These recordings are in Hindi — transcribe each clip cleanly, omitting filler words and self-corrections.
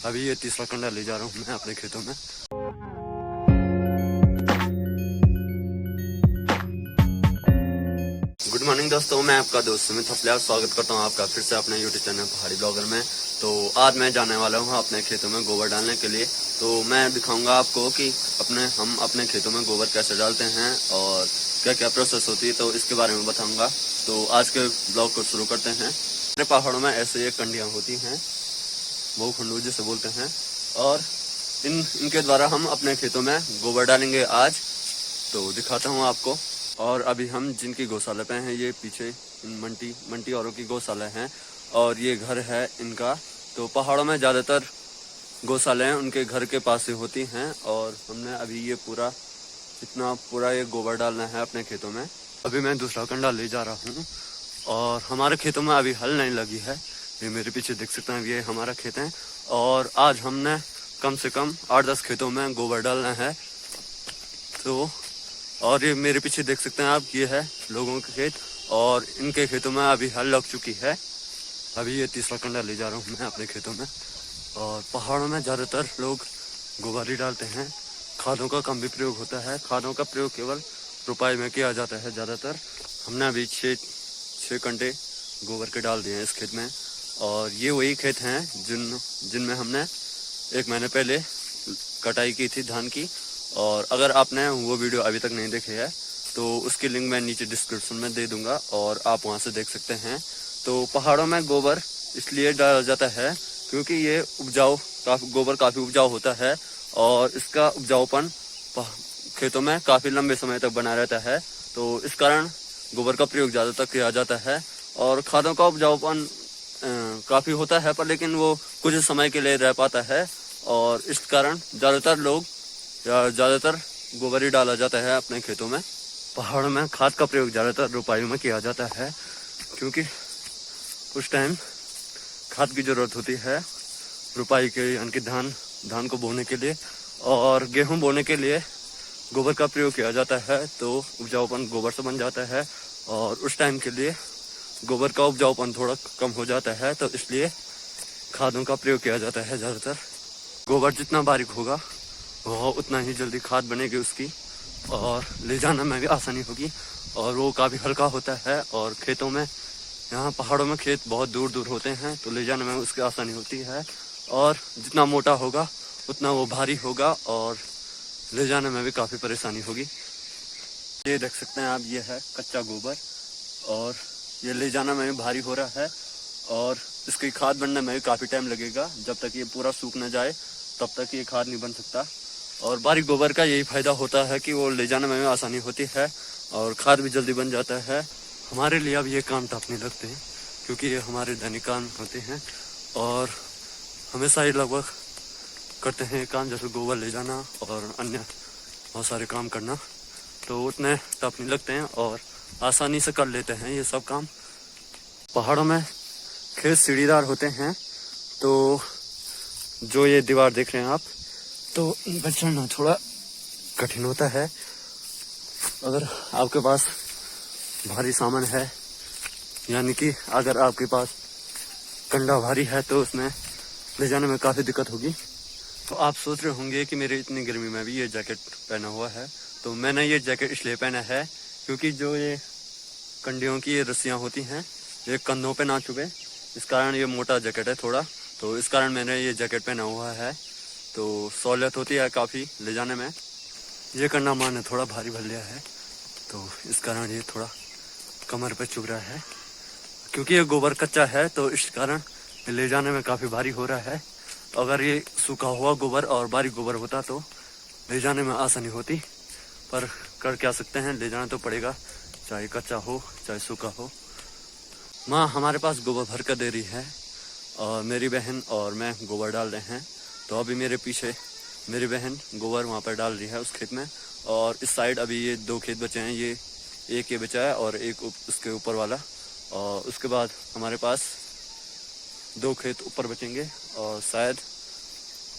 अभी ये तीसरा कंडा ले जा रहा हूँ मैं अपने खेतों में। गुड मॉर्निंग दोस्तों, मैं आपका दोस्त सुमित थपलिया स्वागत करता हूँ आपका फिर से अपने यूट्यूब चैनल पहाड़ी ब्लॉगर में। तो आज मैं जाने वाला हूँ अपने खेतों में गोबर डालने के लिए। तो मैं दिखाऊंगा आपको कि हम अपने खेतों में गोबर कैसे डालते हैं और क्या क्या प्रोसेस होती है, तो इसके बारे में बताऊंगा। तो आज के ब्लॉग को शुरू करते हैं। मेरे पहाड़ों में ऐसे ये कंडियाँ होती हैं, वो खंडू जिसे बोलते हैं, और इनके द्वारा हम अपने खेतों में गोबर डालेंगे आज। तो दिखाता हूँ आपको। और अभी हम जिनकी गौशाला पे हैं, ये पीछे मंटी औरों की गौशाला हैं और ये घर है इनका। तो पहाड़ों में ज़्यादातर गौशालाएं उनके घर के पास ही होती हैं और हमने अभी ये पूरा ये गोबर डालना है अपने खेतों में। अभी मैं दूसरा कंडा ले जा रहा हूँ और हमारे खेतों में अभी हल नहीं लगी है। ये मेरे पीछे देख सकते हैं, ये हमारा खेत है और आज हमने कम से कम 8-10 खेतों में गोबर डालना है। तो और ये मेरे पीछे देख सकते हैं आप, ये है लोगों के खेत और इनके खेतों में अभी हल लग चुकी है। अभी ये तीसरा कंडा ले जा रहा हूँ मैं अपने खेतों में। और पहाड़ों में ज़्यादातर लोग गोबर ही डालते हैं, खादों का कम भी प्रयोग होता है। खादों का प्रयोग केवल रुपाई में किया जाता है ज़्यादातर। हमने अभी 6 कंडे गोबर के डाल दिए हैं इस खेत में। और ये वही खेत हैं जिनमें हमने 1 महीने पहले कटाई की थी धान की। और अगर आपने वो वीडियो अभी तक नहीं देखे है तो उसकी लिंक मैं नीचे डिस्क्रिप्शन में दे दूंगा और आप वहां से देख सकते हैं। तो पहाड़ों में गोबर इसलिए डाला जाता है क्योंकि ये गोबर काफ़ी उपजाऊ होता है और इसका उपजाऊपन खेतों में काफ़ी लंबे समय तक बना रहता है। तो इस कारण गोबर का प्रयोग ज़्यादातर किया जाता है। और खादों का उपजाऊपन काफ़ी होता है, पर लेकिन वो कुछ समय के लिए रह पाता है और इस कारण ज़्यादातर गोबर ही डाला जाता है अपने खेतों में। पहाड़ों में खाद का प्रयोग ज़्यादातर रुपाइयों में किया जाता है क्योंकि उस टाइम खाद की ज़रूरत होती है रुपाई के, यानी कि धान को बोने के लिए और गेहूं बोने के लिए गोबर का प्रयोग किया जाता है। तो उपजाऊपन गोबर से बन जाता है और उस टाइम के लिए गोबर का उपजाऊपन थोड़ा कम हो जाता है, तो इसलिए खादों का प्रयोग किया जाता है ज़्यादातर। गोबर जितना बारीक होगा वह उतना ही जल्दी खाद बनेगी उसकी और ले जाने में भी आसानी होगी और वो काफ़ी हल्का होता है। और खेतों में, यहाँ पहाड़ों में खेत बहुत दूर दूर होते हैं, तो ले जाने में उसकी आसानी होती है। और जितना मोटा होगा उतना वो भारी होगा और ले जाने में भी काफ़ी परेशानी होगी। ये देख सकते हैं आप, ये है कच्चा गोबर और ये ले जाने में भी भारी हो रहा है और इसकी खाद बनने में भी काफ़ी टाइम लगेगा। जब तक ये पूरा सूख न जाए तब तक ये खाद नहीं बन सकता। और बारीक गोबर का यही फायदा होता है कि वो ले जाने में भी आसानी होती है और खाद भी जल्दी बन जाता है। हमारे लिए अब ये काम टफ नहीं लगते हैं क्योंकि ये हमारे दैनिक काम होते हैं और हमेशा ही लगभग करते हैं काम, जैसे गोबर ले जाना और अन्य बहुत सारे काम करना। तो उतने टफ नहीं लगते हैं और आसानी से कर लेते हैं ये सब काम। पहाड़ों में खेत सीढ़ीदार होते हैं, तो जो ये दीवार देख रहे हैं आप, तो इन पर चढ़ना थोड़ा कठिन होता है। अगर आपके पास भारी सामान है, यानी कि अगर आपके पास कंडा भारी है, तो उसमें ले जाने में काफ़ी दिक्कत होगी। तो आप सोच रहे होंगे कि मेरे इतनी गर्मी में भी ये जैकेट पहना हुआ है। तो मैंने ये जैकेट इसलिए पहना है क्योंकि जो ये कंडियों की ये रस्सियाँ होती हैं, ये कंधों पे ना चुभे, इस कारण ये मोटा जैकेट है थोड़ा, तो इस कारण मैंने ये जैकेट पहना हुआ है। तो सहूलियत होती है काफ़ी ले जाने में। ये कंडा मैंने थोड़ा भारी भर लिया है, तो इस कारण ये थोड़ा कमर पे चुभ रहा है। क्योंकि ये गोबर कच्चा है तो इस कारण ले जाने में काफ़ी भारी हो रहा है। अगर ये सूखा हुआ गोबर और बारीक गोबर होता तो ले जाने में आसानी होती, पर कर क्या सकते हैं, ले जाना तो पड़ेगा, चाहे कच्चा हो चाहे सूखा हो। माँ हमारे पास गोबर भर कर दे रही है और मेरी बहन और मैं गोबर डाल रहे हैं। तो अभी मेरे पीछे मेरी बहन गोबर वहाँ पर डाल रही है उस खेत में। और इस साइड अभी ये 2 खेत बचे हैं, ये एक ये बचा है और एक उसके ऊपर वाला। और उसके बाद हमारे पास 2 खेत ऊपर बचेंगे और शायद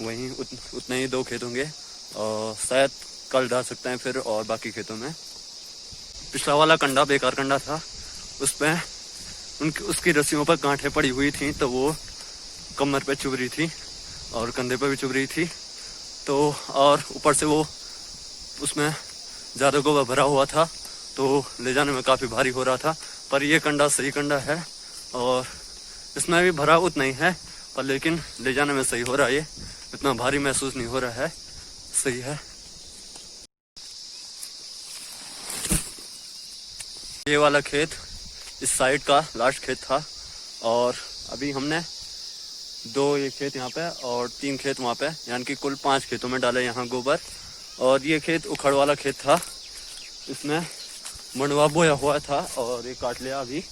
वहीं उतने ही 2 खेत होंगे और शायद कल डाल सकते हैं फिर और बाकी खेतों में। पिछला वाला कंडा बेकार कंडा था, उसमें उसकी रस्सियों पर गांठें पड़ी हुई थी, तो वो कमर पे चुभ रही थी और कंधे पे भी चुभ रही थी। तो और ऊपर से वो उसमें ज़्यादा गोबर भरा हुआ था तो ले जाने में काफ़ी भारी हो रहा था। पर ये कंडा सही कंडा है और इसमें भी भरा उतना ही है, पर लेकिन ले जाने में सही हो रहा है। ये इतना भारी महसूस नहीं हो रहा है, सही है। ये वाला खेत इस साइड का लास्ट खेत था और अभी हमने 2 ये खेत यहाँ पे और 3 खेत वहाँ पे, यानी कि कुल 5 खेतों में डाले यहाँ गोबर। और ये खेत उखड़ वाला खेत था, इसमें मंडवा बोया हुआ था और ये काट लिया अभी।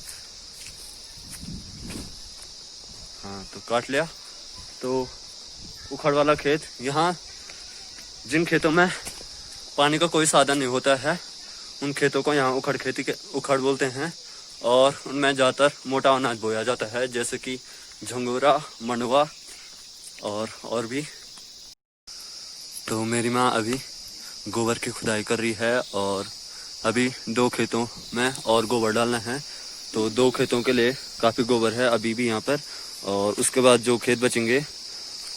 हाँ तो काट लिया। तो उखड़ वाला खेत, यहाँ जिन खेतों में पानी का कोई साधन नहीं होता है उन खेतों को यहाँ उखड़ खेती के उखड़ बोलते हैं। और उनमें ज़्यादातर मोटा अनाज बोया जाता है, जैसे कि झंगोरा, मंडवा और भी। तो मेरी माँ अभी गोबर की खुदाई कर रही है और अभी 2 खेतों में और गोबर डालना है। तो 2 खेतों के लिए काफ़ी गोबर है अभी भी यहाँ पर, और उसके बाद जो खेत बचेंगे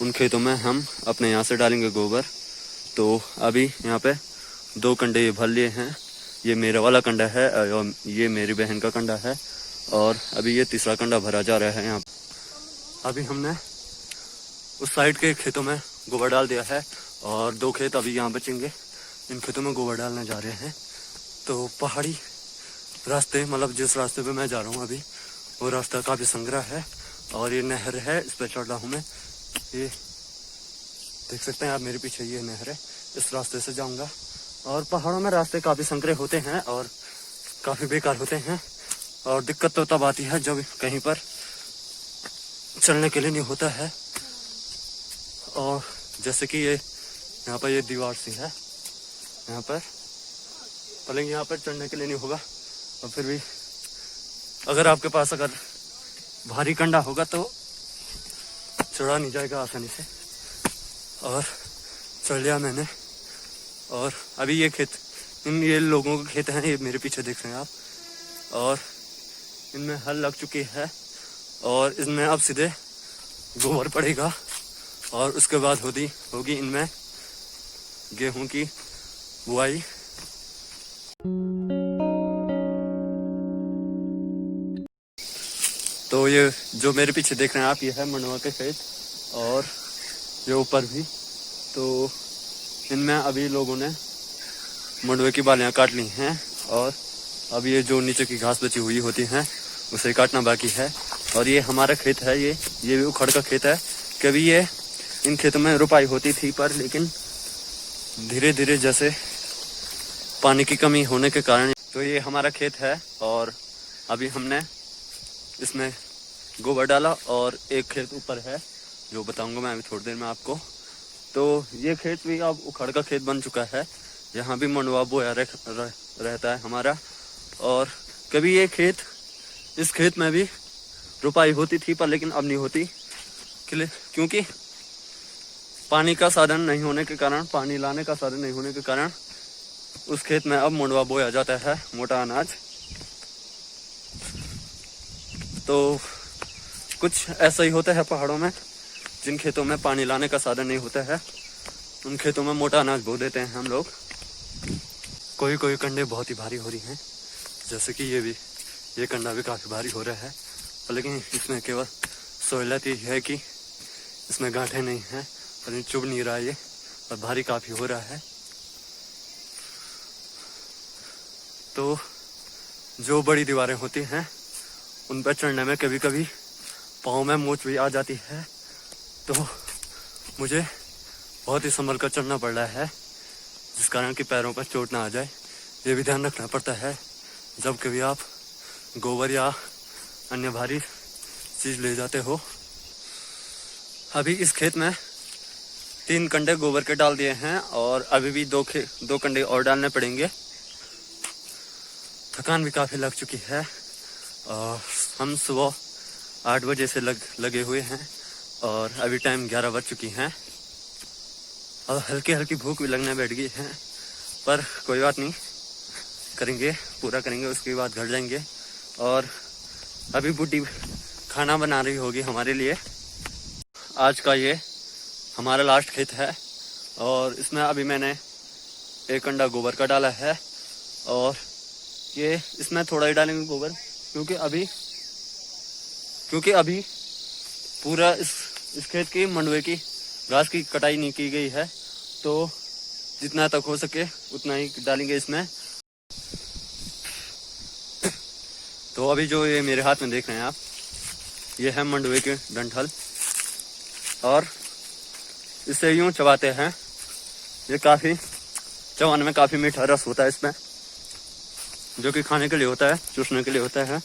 उन खेतों में हम अपने यहाँ से डालेंगे गोबर। तो अभी यहाँ पे 2 कंडे ये भर लिए हैं, ये मेरा वाला कंडा है और ये मेरी बहन का कंडा है, और अभी ये तीसरा कंडा भरा जा रहा है यहाँ। अभी हमने उस साइड के खेतों में गोबर डाल दिया है और 2 खेत अभी यहाँ बचेंगे, इन खेतों में गोबर डालने जा रहे हैं। तो पहाड़ी रास्ते, मतलब जिस रास्ते पे मैं जा रहा हूँ अभी, वो रास्ता काफ़ी संग्रह है और ये नहर है, इस पर चढ़ रहा हूँ मैं। ये देख सकते हैं आप मेरे पीछे, ये नहर है, इस रास्ते से जाऊँगा। और पहाड़ों में रास्ते काफ़ी संकरे होते हैं और काफ़ी बेकार होते हैं, और दिक्कत तो तब आती है जब कहीं पर चलने के लिए नहीं होता है। और जैसे कि ये यहाँ पर ये दीवार सी है यहाँ पर, भले यहाँ पर चढ़ने के लिए नहीं होगा, और फिर भी अगर आपके पास अगर भारी कंडा होगा तो चढ़ा नहीं जाएगा आसानी से। और चढ़ लिया मैंने। और अभी ये खेत, ये लोगों के खेत हैं, ये मेरे पीछे देख रहे हैं आप, और इनमें हल लग चुकी है और इसमें अब सीधे गोबर पड़ेगा और उसके बाद होगी इनमें गेहूं की बुआई। तो ये जो मेरे पीछे देख रहे हैं आप, ये है मंडवा के खेत और ये ऊपर भी। तो इनमें अभी लोगों ने मंडवे की बालियां काट ली हैं और अब ये जो नीचे की घास बची हुई होती हैं उसे काटना बाकी है। और ये हमारा खेत है, ये भी उखड़ का खेत है। कभी ये इन खेतों में रुपाई होती थी, पर लेकिन धीरे धीरे जैसे पानी की कमी होने के कारण, तो ये हमारा खेत है और अभी हमने इसमें गोबर डाला। और एक खेत ऊपर है जो बताऊंगा मैं अभी थोड़ी देर में आपको। तो ये खेत भी अब उखड़ का खेत बन चुका है, यहाँ भी मंडवा बोया रहता है हमारा। और कभी ये खेत, इस खेत में भी रुपाई होती थी, पर लेकिन अब नहीं होती, क्योंकि पानी का साधन नहीं होने के कारण, पानी लाने का साधन नहीं होने के कारण उस खेत में अब मंडवा बोया जाता है, मोटा अनाज। तो कुछ ऐसा ही होता है पहाड़ों में, जिन खेतों में पानी लाने का साधन नहीं होता है उन खेतों में मोटा अनाज बो देते हैं हम लोग। कोई कंडे बहुत ही भारी हो रही हैं, जैसे कि ये कंडा भी काफ़ी भारी हो रहा है, लेकिन इसमें केवल सहूलियत ये है कि इसमें गांठें नहीं हैं, पर चुभ नहीं रहा ये, और भारी काफ़ी हो रहा है। तो जो बड़ी दीवारें होती हैं उन पर चढ़ने में कभी कभी पाँव में मोच भी आ जाती है, तो मुझे बहुत ही संभल कर चढ़ना पड़ रहा है, जिस कारण कि पैरों पर चोट ना आ जाए। ये भी ध्यान रखना पड़ता है जब कभी आप गोबर या अन्य भारी चीज़ ले जाते हो। अभी इस खेत में 3 कंडे गोबर के डाल दिए हैं और अभी भी 2 कंडे और डालने पड़ेंगे। थकान भी काफ़ी लग चुकी है और हम सुबह 8 बजे से लगे हुए हैं और अभी टाइम 11 बज चुकी हैं और हल्की हल्की भूख भी लगने बैठ गई है, पर कोई बात नहीं, पूरा करेंगे, उसके बाद घर जाएंगे। और अभी बुड्ढी खाना बना रही होगी हमारे लिए। आज का ये हमारा लास्ट खेत है और इसमें अभी मैंने 1 कंडा गोबर का डाला है और ये इसमें थोड़ा ही डालेंगे गोबर, क्योंकि अभी पूरा इस खेत की मंडवे की घास की कटाई नहीं की गई है, तो जितना तक हो सके उतना ही डालेंगे इसमें। तो अभी जो ये मेरे हाथ में देख रहे हैं आप, ये है मंडवे के डंठल और इसे यूं चबाते हैं। ये काफी चबाने में काफी मीठा रस होता है इसमें, जो कि खाने के लिए होता है, चूसने के लिए होता है,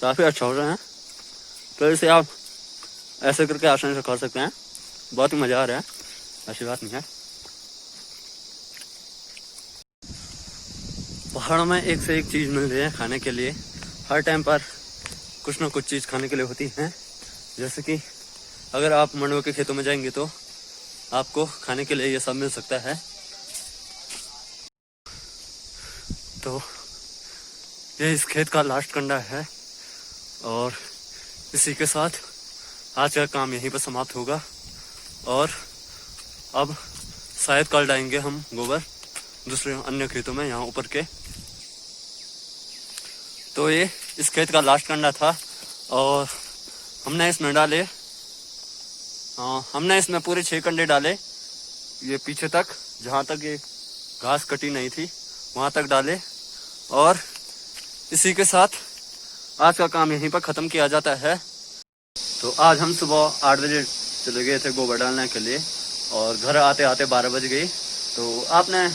काफी अच्छा होता है। तो इसे आप ऐसे करके आसानी से खा सकते हैं, बहुत ही मजा आ रहा है, ऐसी बात नहीं है। पहाड़ों में एक से एक चीज मिल रही है खाने के लिए, हर टाइम पर कुछ ना कुछ चीज खाने के लिए होती है। जैसे कि अगर आप मंडवे के खेतों में जाएंगे तो आपको खाने के लिए ये सब मिल सकता है। तो ये इस खेत का लास्ट कंडा है और इसी के साथ आज का काम यहीं पर समाप्त होगा और अब शायद कल डालेंगे हम गोबर दूसरे अन्य खेतों में, यहाँ ऊपर के। तो ये इस खेत का लास्ट कंडा था और हमने इसमें पूरे 6 कंडे डाले, ये पीछे तक, जहाँ तक ये घास कटी नहीं थी वहां तक डाले। और इसी के साथ आज का काम यहीं पर खत्म किया जाता है। तो आज हम सुबह 8 बजे चले गए थे गोबर डालने के लिए और घर आते आते 12 बज गई। तो आपने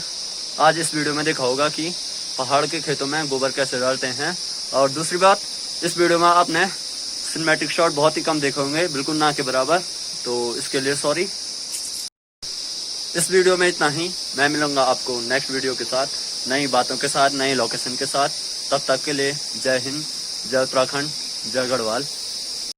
आज इस वीडियो में देखा होगा कि पहाड़ के खेतों में गोबर कैसे डालते हैं। और दूसरी बात, इस वीडियो में आपने सिनेमैटिक शॉट बहुत ही कम देखे होंगे, बिल्कुल ना के बराबर, तो इसके लिए सॉरी। इस वीडियो में इतना ही। मैं मिलूंगा आपको नेक्स्ट वीडियो के साथ, नई बातों के साथ, नई लोकेशन के साथ। तब तक के लिए जय हिंद, जय उत्तराखंड, जय गढ़वाल।